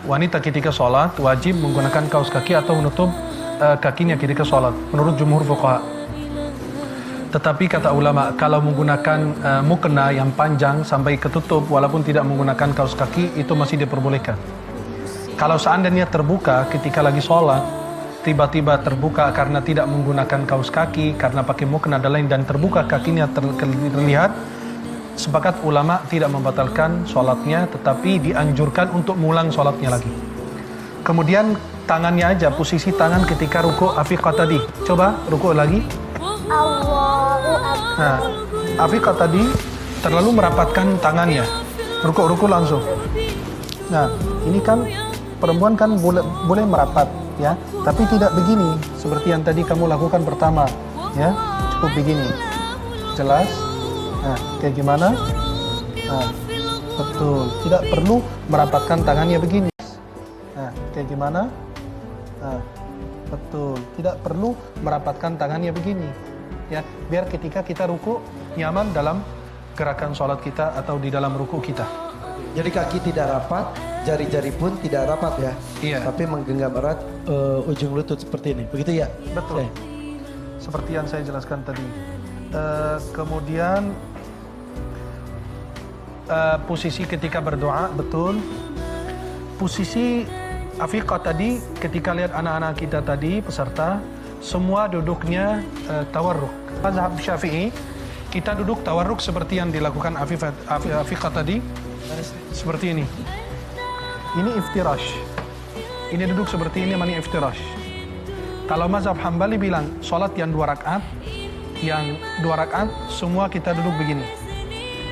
wanita ketika sholat wajib menggunakan kaos kaki atau menutup kakinya ketika sholat menurut jumhur fuqaha. Tetapi kata ulama, kalau menggunakan mukena yang panjang sampai ketutup walaupun tidak menggunakan kaos kaki itu masih diperbolehkan. Kalau seandainya terbuka ketika lagi sholat, tiba-tiba terbuka karena tidak menggunakan kaos kaki, karena pakai mukena dan lain, dan terbuka kakinya terlihat, sepakat ulama tidak membatalkan sholatnya, tetapi dianjurkan untuk mengulang sholatnya lagi. Kemudian tangannya aja, posisi tangan ketika ruku' afiqah tadi. Coba ruku' lagi. Nah, afiqah tadi terlalu merapatkan tangannya. Ruku' langsung. Nah, ini kan perempuan kan boleh merapat, ya, tapi tidak begini seperti yang tadi kamu lakukan pertama, ya, cukup begini, jelas. Nah, kayak gimana? Nah, betul, tidak perlu merapatkan tangannya begini. Nah, kayak gimana? Nah, betul, tidak perlu merapatkan tangannya begini, ya, biar ketika kita ruku nyaman dalam gerakan sholat kita atau di dalam ruku kita. Jadi kaki tidak rapat, jari-jari pun tidak rapat ya. Iya. Tapi menggenggam erat ujung lutut seperti ini. Begitu ya? Betul. Seperti yang saya jelaskan tadi. Kemudian posisi ketika berdoa, betul. Posisi afiqah tadi ketika lihat anak-anak kita tadi peserta semua duduknya tawarruk. Mazhab Syafi'i kita duduk tawarruk seperti yang dilakukan afiqah tadi. Seperti ini. Ini iftirash. Ini duduk seperti ini namanya iftirash. Kalau mazhab Hambali bilang sholat yang 2 rakaat, semua kita duduk begini.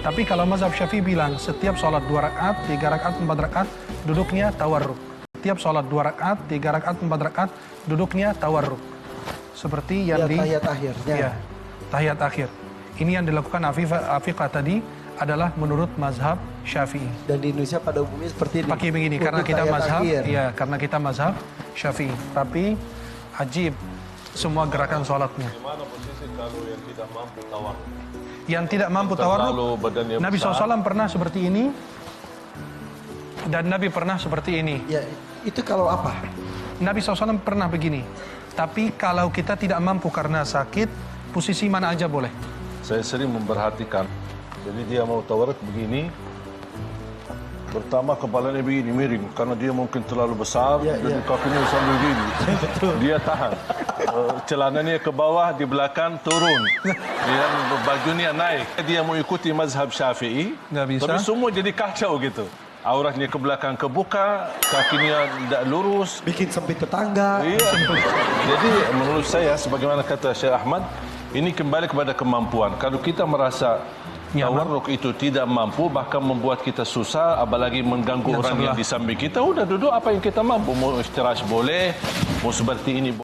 Tapi kalau mazhab Syafi'i bilang setiap sholat 2 rakaat, 3 rakaat, 4 rakaat duduknya tawarruk. Setiap sholat 2 rakaat, 3 rakaat, 4 rakaat duduknya tawarruk. Seperti yang ya, tahiyat akhirnya. Ya, tahiyat akhir. Ini yang dilakukan afiqah tadi adalah menurut mazhab Syafi'i. Dan di Indonesia pada umumnya seperti ini. Pakai begini karena kita mazhab, ya, karena kita mazhab Syafi'i. Tapi ajib semua gerakan sholatnya. Bagaimana posisi kalau yang tidak mampu tawarruk? Yang tidak mampu tawarruk, Nabi SAW pernah seperti ini dan Nabi pernah seperti ini. Ya, itu kalau apa? Nabi SAW pernah begini. Tapi kalau kita tidak mampu karena sakit, posisi mana aja boleh. Saya sering memperhatikan. Jadi dia mau tawarruk begini. Pertama kepalanya begini miring karena dia mungkin terlalu besar, jadi kakinya sambil begini. Dia tahan. Celananya ke bawah, di belakang turun. Dia bajunya naik. Dia mau ikuti mazhab Syafi'i, nggak bisa. Tapi semua jadi kacau gitu. Auratnya ke belakang kebuka, kakinya tidak lurus, bikin sempit tetangga. Iya. Jadi menurut saya, sebagaimana kata Syekh Ahmad, ini kembali kepada kemampuan. Kalau kita merasa tawarruk itu tidak mampu, bahkan membuat kita susah, apalagi mengganggu orang yang di samping kita, udah duduk apa yang kita mampu. Mau istirahat boleh, mau seperti ini boleh.